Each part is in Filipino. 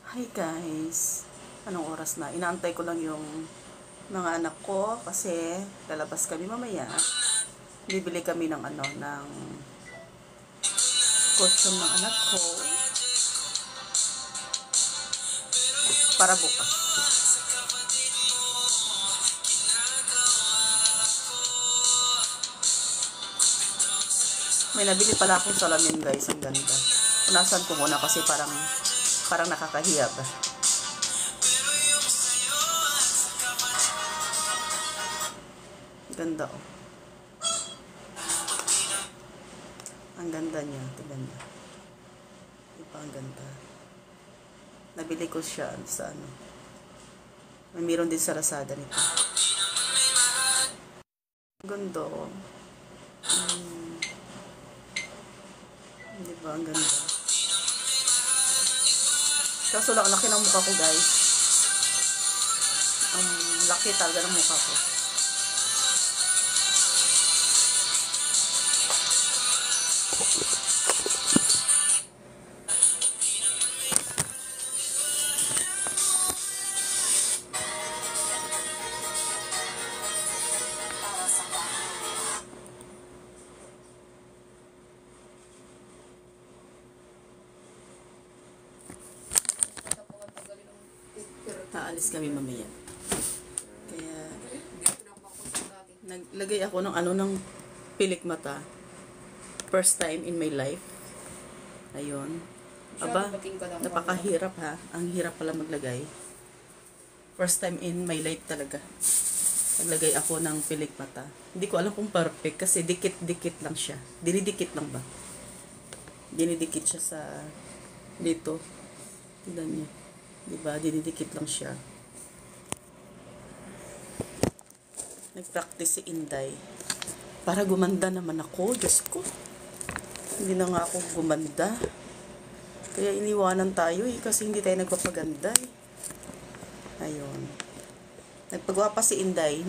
Hi guys, anong oras na? Inaantay ko lang yung mga anak ko kasi lalabas kami mamaya. Bibili kami ng ng costume ng anak ko para bukas. May nabili pala akong salamin guys, ang ganda. Punasan ko muna kasi parang nakakahiya ba. Ganda oh. Ang ganda niya, tingnan niya. Diba ang ganda. Nabili ko siya sa May meron din sa Lazada nito. Ganda oh. Diba ang ganda. Kaso lang, laki ng mukha ko guys. Ang laki talaga ng mukha ko. Aalis kami mamaya. Kaya naglagay ako ng pilik mata. First time in my life. Ayun. Aba, napakahirap ha. Ang hirap pala maglagay. First time in my life talaga. Naglagay ako ng pilik mata. Hindi ko alam kung perfect kasi dikit-dikit lang siya. Dinidikit lang ba? Dinidikit siya sa dito. Tignan niyo. Diba? Dinidikit lang siya. Nag-practice si Inday. Para gumanda naman ako. Diyos ko. Hindi na nga ako gumanda. Kaya iniwanan tayo kasi hindi tayo nagpapaganda Ayun. Nagpagawa pa si Inday.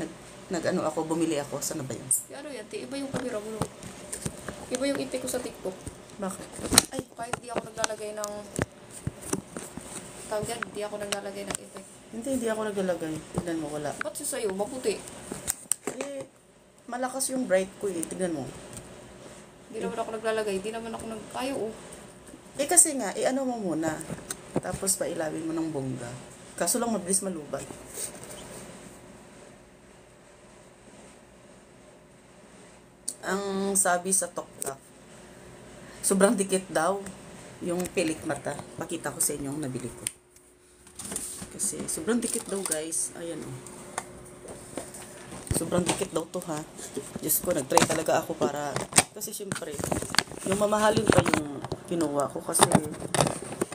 Bumili ako. Saan na ba yun? Ano yan? Iba yung camera mo. Iba yung intake ko sa TikTok. Bakit? Ay, kahit di ako naglalagay ng tawag yan, di ako naglalagay ng effect. Hindi ako naglalagay. Tignan mo, wala. Ba't siya sa'yo? Maputi. Eh, malakas yung bright ko Tignan mo. Di naman ako naglalagay. Di naman ako nagkayo Kasi nga, ano mo muna. Tapos pailawin mo ng bongga. Kaso lang mabilis malubat. Ang sabi sa TikTok, sobrang dikit daw yung pilik mata. Pakita ko sa inyo ang nabili ko. Kasi sobrang dikit daw guys. Ayan Sobrang dikit daw to ha. Diyos ko, nagtry talaga ako para, kasi syempre, yung mamahalin pa yung kinuha ko kasi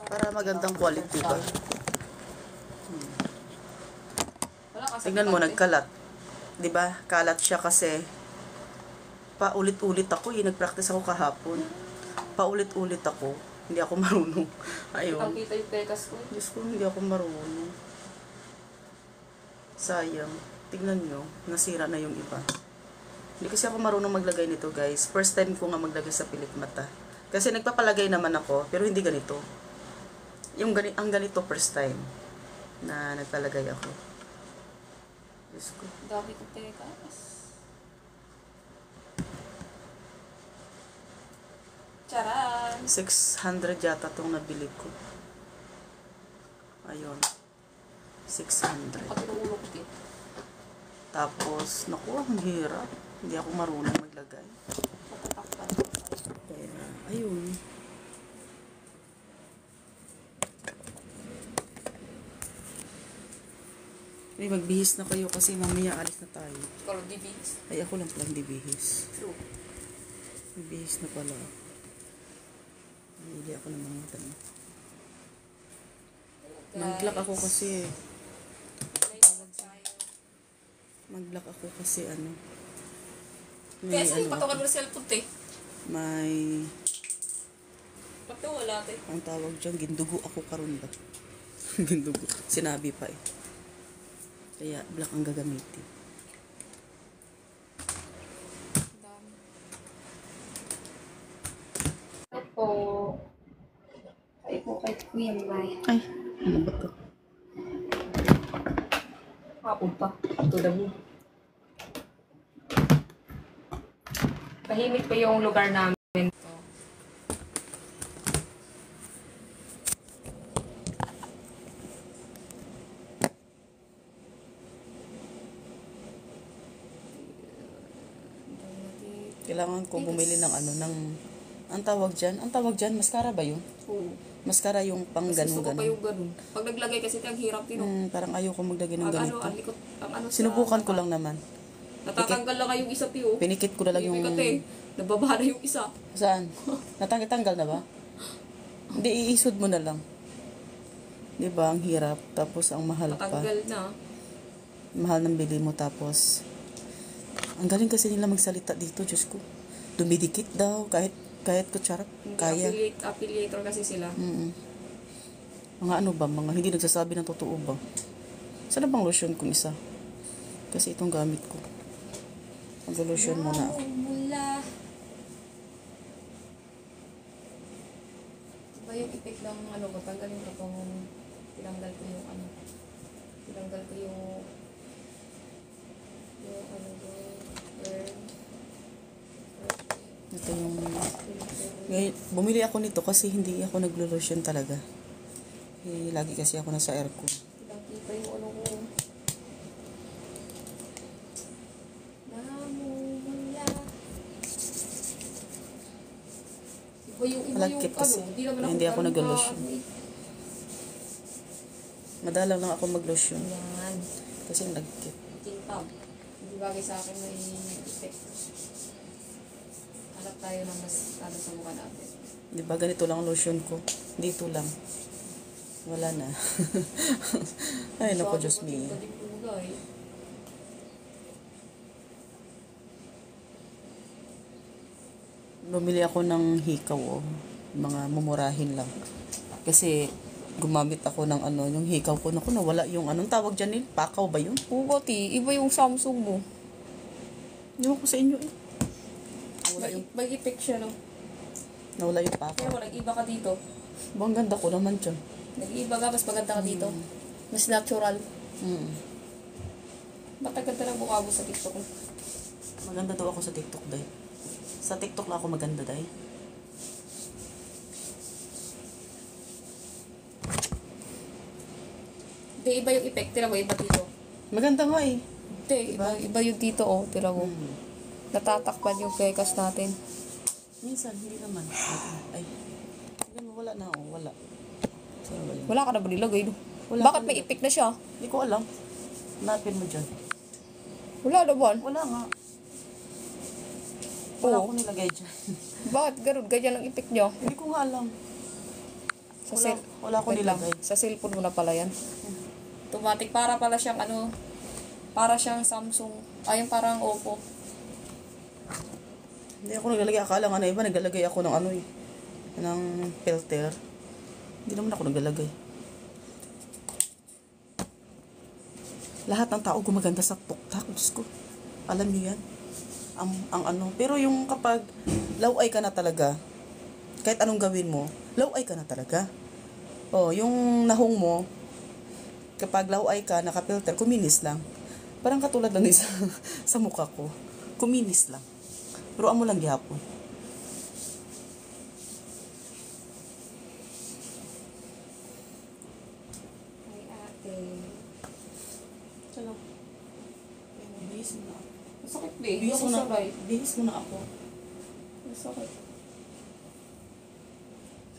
para magandang quality ba. Tingnan mo, nagkalat. 'Di ba? Kalat siya kasi paulit-ulit ako nagpractice ako kahapon. Paulit-ulit ako. Hindi ako marunong. Ayun. Ang kita yung pekas ko. Diyos ko, hindi ako marunong. Sayang. Tignan nyo, nasira na yung iba. Hindi kasi ako marunong maglagay nito guys. First time ko nga maglagay sa pilik mata. Kasi nagpapalagay naman ako, pero hindi ganito. Ang ganito first time na nagpalagay ako. Diyos ko. Dami ko pekas. Charan! 600 yata itong nabili ko. Ayun. 600. Patulog din. Tapos, naku, ang hirap. Hindi ako marunong maglagay. Kaya, ayun. Ay, magbihis na kayo kasi mamaya alis na tayo. Pero di bihis. Ay, ako lang palang dibihis. True. Magbihis na pala. Hindi ako ng mga tanong. Mag-block ako kasi. Mag-block ako kasi Kaya sa'yo patawagan mo na cellphone te. May Ba't ka wala te? ang tawag dyan, gindugo ako karon ba? Gindugo. Sinabi pa Kaya black ang gagamitin. Dami. Opo. Ay po kay Kuya May. Ay, Ano ba to? Hapon pa. Ito damo. Tahimik pa yung lugar namin. Kailangan ko bumili ng ano, ng... Ang tawag dyan, mascara ba yun? Oo. Mascara yung pang Mas gusto ko pa ganun-ganun. yung ganun. Pag naglagay kasi ang hirap din. Parang ayoko maglagay ng Ang ano, ganito. ang likot, ang ano sa... Sinubukan ko lang naman. Natatanggal lang nga yung isa, tiyo. Pinikit ko na lang yung... Nababa na yung isa. Saan? Natanggal na ba? Hindi, iisod mo na lang. Di ba? Ang hirap. Tapos ang mahal pa. Natanggal na. Mahal ng bili mo tapos... Ang galing kasi nila magsalita dito, Diyos ko. Dumidikit daw, kahit kutsara, kaya. Affiliator kasi sila. Mga ano ba, mga hindi nagsasabi ng totoo ba? Sana bang lotion kong isa? Kasi itong gamit ko. Mag-lotion muna ako. Mula. Diba yung effect ng ano ko, tanggalin ko itong tinanggal ko yung ano. Tinanggal ko yung ano ko. Ito yung... Ngayon, bumili ako nito kasi hindi ako naglo-lotion talaga. Lagi kasi ako nasa aircon. Nakita yung ano ko. Namumula. Iba yung Malagkit kasi. ano, di naman Hindi ako ganun nag-lotion. ka- Madalang lang ako mag-lotion. Yan. Kasi nagkit. Tintab. Hindi bagay sa akin may effect. Hanap tayo ng mas ano sa mukha natin. Di ba ganito lang ang lotion ko? Dito lang. Wala na. Ay, naku, Diyos me. Bumili ako ng hikaw, oh. Mga mumurahin lang. Kasi, gumamit ako ng ano, yung hikaw ko. Naku, nawala yung anong tawag dyan, pakaw ba yun? Pugati, iba yung Samsung mo. Ewan ko sa inyo, eh. Nawala yung, May effect siya, no? nawala yung pakaw. Pero nag-iba ka dito. Bang ganda ko naman dyan. Nag-iba ka, mas maganda ka dito. Mas natural. Ba't ang ganda ng mukha mo sa TikTok mo? Maganda daw ako sa TikTok, day. Sa TikTok lang ako maganda, day. Hindi, iba yung effect. Tira mo, iba dito. Maganda nga, eh. Hindi, iba yung dito, oh. Tira mo. Natatakpan yung pekas natin. Minsan, hindi naman. Ay. Tignan mo, wala na, oh. Wala. Saan ba yun? Wala ka na ba nilagay, no? Wala Bakit ka may nilagay. effect na siya? Hindi ko alam. Hanapin mo dyan. Wala naman. Wala nga. Wala Oo. ko nilagay dyan. Bakit ganun? Ganyan ang effect niya. Hindi ko nga alam. Sa Wala ko Wait lang. nilagay. Sa cellphone mo na pala yan. Automatic. Para pala siyang ano, para siyang Samsung. Ay, yung parang Oppo. Hindi ako naglalagay. Akala nga na iba, naglalagay ako ng ano eh. Ng filter. Hindi naman ako naglalagay. Lahat ng tao gumaganda sa tuktak. Diyos ko. Alam niyo yan. Ang ano. Pero yung kapag laway ka na talaga, kahit anong gawin mo, laway ka na talaga. Oh, yung nahong mo, kapag laway ka, nakapilter, kuminis lang. Parang katulad lang din sa mukha ko. Kuminis lang. Pero amo lang gihapon. Ay, ate. Salamat. Bihis mo na ako. Masakit, be. Hindi Bihis ako mo na, sabay. bihis mo na ako. Masakit.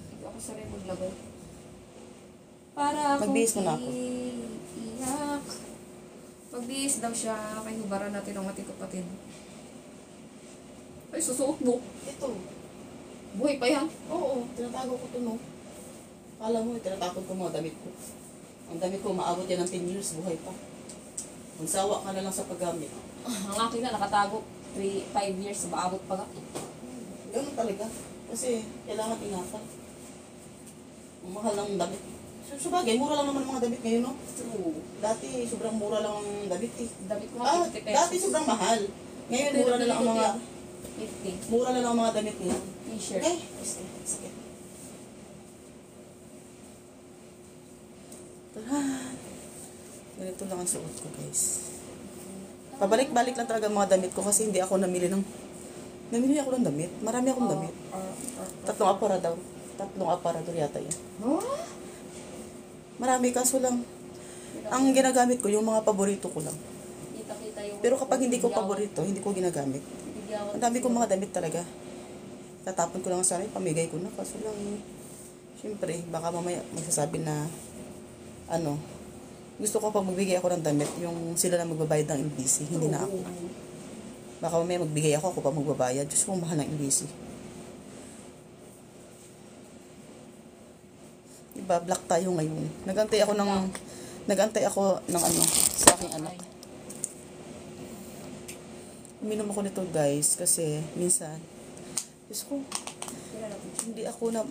Hindi ako sanay maglagay. Para akong Magbihis mo na ako. iiyak. Magbihis daw siya. Kaya hubaran natin ang matitupatid. Ay, susuot mo. Ito. Buhay pa yan. Oo, tinatago ko ito, no. Kala mo, tinatakot ko mga damit ko. Ang damit ko, maabot yan ng 10 years, buhay pa. Magsawa ka na lang sa paggamit. Ang akin na nakatago. 5 years. Maabot pa nga. Ganun talaga. Kasi, kailangan ingatan. Ang mahal ng damit. Sabagay, mura lang naman ang mga damit ngayon, no? True. Dati, sobrang mura lang ang damit, eh. Damit ko nga 50 pesos. Dati sobrang mahal. Ngayon, mura na lang ang mga... 50. Mura na lang ang mga damit ngayon. T-shirt. Eh, sakit. Ganito lang ang suot ko, guys. Pabalik-balik lang talaga ang mga damit ko kasi hindi ako namili ako ng damit. Marami akong damit. Tatlong aparador yata yan. Marami, kaso lang ang ginagamit ko yung mga paborito ko lang. Kita-kita yung... Pero kapag hindi ko paborito, hindi ko ginagamit. Ang dami kong mga damit talaga. Tatapon ko lang sana, pamigay ko na. Kaso lang, syempre, baka mamaya magsasabi na, gusto ko pag magbigay ako ng damit, yung sila na magbabayad ng LBC, hindi na ako. Baka mamaya magbigay ako pa magbabayad. Diyos ko, mahal ng LBC. Diba, black tayo ngayon. Nagantay ako ng sa aking anak. Uminom ako nito, guys, kasi minsan, Diyos ko, hindi ako na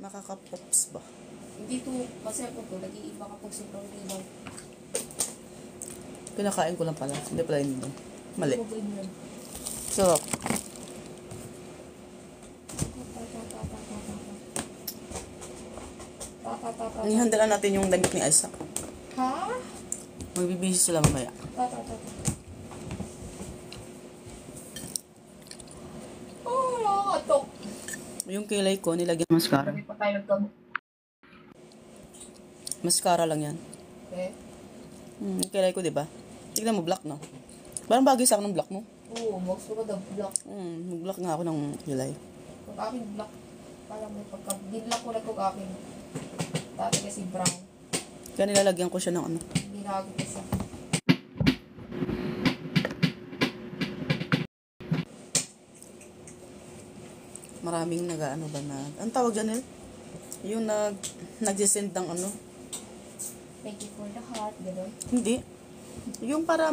makaka-pops ba? Hindi to, kasi ako to, nag-iiba kapag sobrang libaw. Pinakain ko lang pala. Hindi pala yun. Mali. So, ihandala natin yung damit ni Isaac. Ha? Magbibisi sila mamaya. Oh, nakatok. Yung kilay ko, nilagyan ng mascara. Sabi pa tayo nagkamo. Mascara lang yan. Eh? Yung kilay ko, diba? Tignan mo, black, no? Parang bagay sa akin ng black mo. Oo, gusto ko daw black. Mag-black nga ako ng kilay. Pag aking black, parang may pagka... Dinlock ko na pag aking. Dati kasi brown. Kaya nilalagyan ko siya ng Hindi na ako isa. maraming ang tawag dyan, yung nag-send ng Thank you for the heart, gano'n. Hindi. Yung para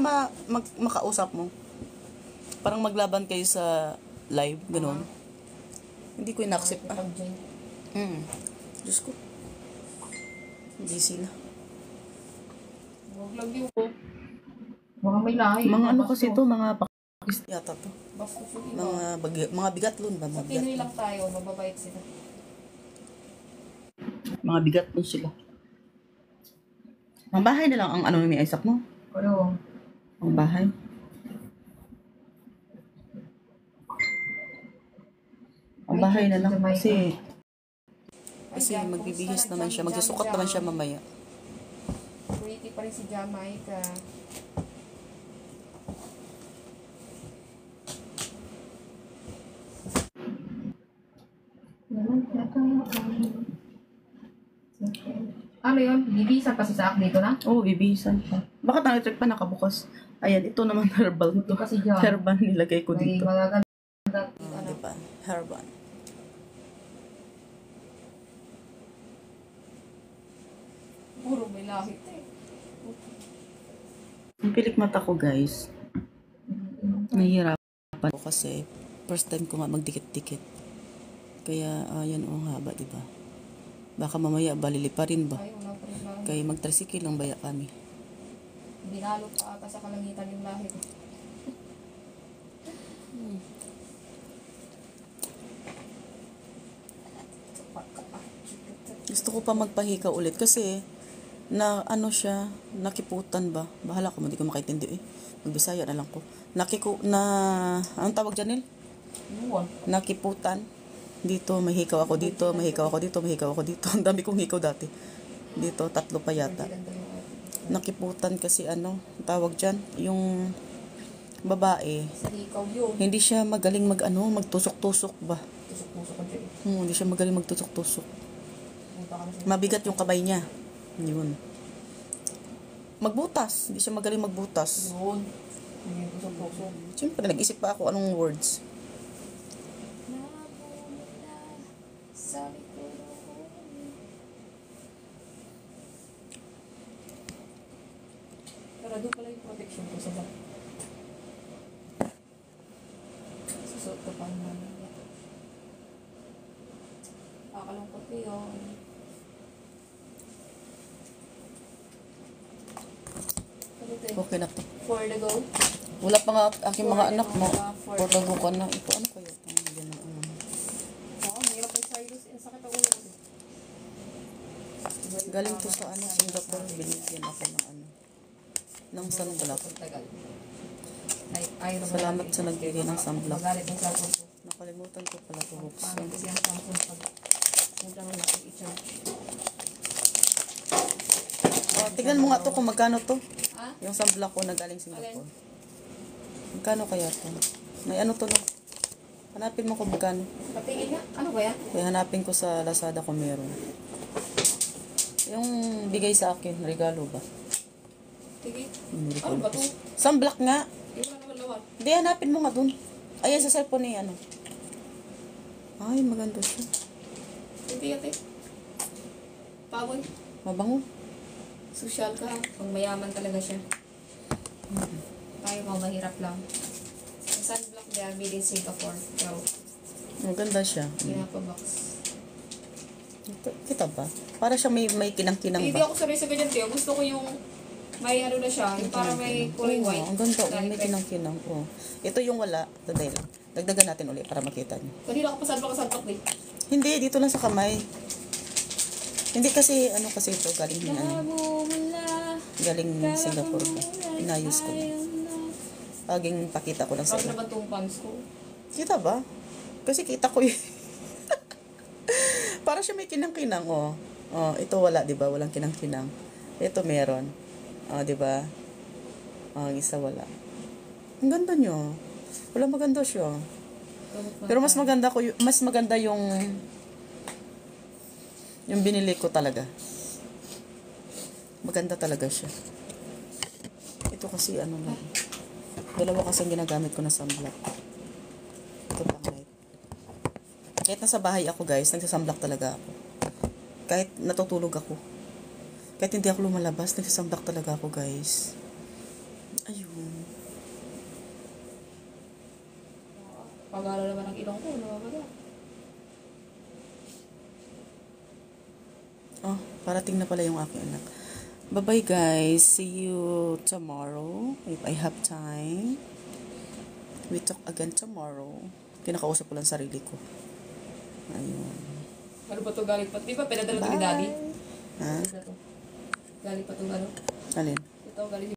makausap mo. Parang maglaban kayo sa live, gano'n. Hindi ko in-accept pa. Diyos ko. Busy na. Huwag lang yung ko. Mga may lahi. Mga kasi ito, mga pakis yata to. Basta sila. Mga bigatlon ba? Sa Pinoy lang tayo, mababait sila. Mga bigatlon sila. Ang bahay na lang ang ni Isaac mo. Oo. Ang bahay. Ang bahay na lang kasi magbibihis naman siya, magsusukat naman siya mamaya. Pretty pa rin si Jamaica. Ano yun? Bibisan pa si Saak dito na? Oo, bibihisan siya. Bakit ang electric pa nakabukas? Ayan, ito naman herbal to. Kasi dyan. Herbal nilagay ko May dito. magaganda. Diba? Herbal. Puro may lahit eh. Ang pilik mata ko, guys. Nahihirapan ako kasi first time ko nga magdikit-dikit. Kaya, yan ang haba, diba? Baka mamaya balili pa rin ba? Ay, wala pa rin lahit. Kaya magtricycle lang baya kami. Binalot pa ata sa kalangitan yung lahit. Gusto ko pa magpahika ulit kasi siya, nakiputan ba? Bahala ko, hindi ko makaintindi eh. Magbisaya na lang ko. Anong tawag dyan, Nil? Nakiputan. Dito, may hikaw ako dito, may hikaw ako dito, may hikaw ako dito. Ang dami kong hikaw dati. Dito, 3 pa yata. Nakiputan kasi tawag dyan, yung babae. Sa hikaw yun. Hindi siya magaling magtusok-tusok ba? Tusok-tusok ko dyan. Hindi siya magaling magtusok-tusok. Mabigat yung kamay niya. Yun. Magbutas. Hindi siya magaling magbutas. Yun. Yung tusok-tusok. Siyempre, nag-isip pa ako anong words. Pero doon pala yung protection ko sa back. Susuot ko pa naman. Kakalungkot ko yun. Okay na to. 4 to go. Wala pa nga aking mga anak mo. Four. Portago ka na. Ito ano kaya? Oo, mahirap yung Cyrus. Ang sakit ang ulo ko. Galing to sa Singapore. Binigyan ako ng sunblock. Tagal. Salamat sa nagbigay ng sunblock. Magalit yung cellphone ko. Nakalimutan ko pala ito buksan. Pangit kasi ang cellphone pag lang natin i-charge. Tignan mo nga to kung magkano to. Ha? Yung sunblock ko na galing Singapore. Magkano kaya to? May ano to no? Hanapin mo kung magkano. Patingin nga. Ano ba yan? Kaya hanapin ko sa Lazada kung meron. Yung bigay sa akin, regalo ba? Sige. Hindi ko Ano ba to? sunblock nga. Hindi mo na naman lawan. Hindi, hanapin mo nga dun. Ayan sa cellphone ni ano. Ay, maganda siya. Hindi ate. Pawon. Mabango. Social ka. Pag mayaman talaga siya. Tayo mga mahirap lang. Ang sunblock niya, made in Singapore. Pero, Maganda siya. pinapabox. Kita ba? Para siya may kinang-kinang Hindi ba? ako sorry sa ganyan, Teo. Gusto ko yung may ano na siya. Yung parang may kulay Oo, white. ang ganda. Dahil May kay- kinang-kinang. Oh. Ito yung wala. Dahil dagdagan natin ulit para makita niyo. Kanina ako pa sunblock din. Hindi, dito lang sa kamay. Hindi kasi, kasi ito, galing ng galing Singapore ko. Inayos ko. Laging pakita ko lang sa Parang iyo. naman itong pants ko. Kita ba? Kasi kita ko yun. Para siya may kinang-kinang, oh. Oh, ito wala, di ba? Walang kinang-kinang. Ito meron. Oh, di ba? Oh, ang isa wala. Ang ganda niyo. Wala maganda siya. Pero mas maganda yung binili ko talaga. Maganda talaga siya. Ito kasi lang. Dalawa kasi ang ginagamit ko na sunblock. Ito pang light. Kahit nasa bahay ako guys, nagsasunblock talaga ako. Kahit natutulog ako. Kahit hindi ako lumalabas, nagsasunblock talaga ako guys. Ayun. Pag-aaral naman ang ilong ko. Nawawala. Oh, parating na pala yung aking anak. Bye-bye guys. See you tomorrow if I have time. We talk again tomorrow. Kinakausap ko lang sarili ko. Ayun. Ano ba ito galing pa? Di ba pinadala ito ni Daddy? Ha? Galing pa ito ano? Alin? Ito galing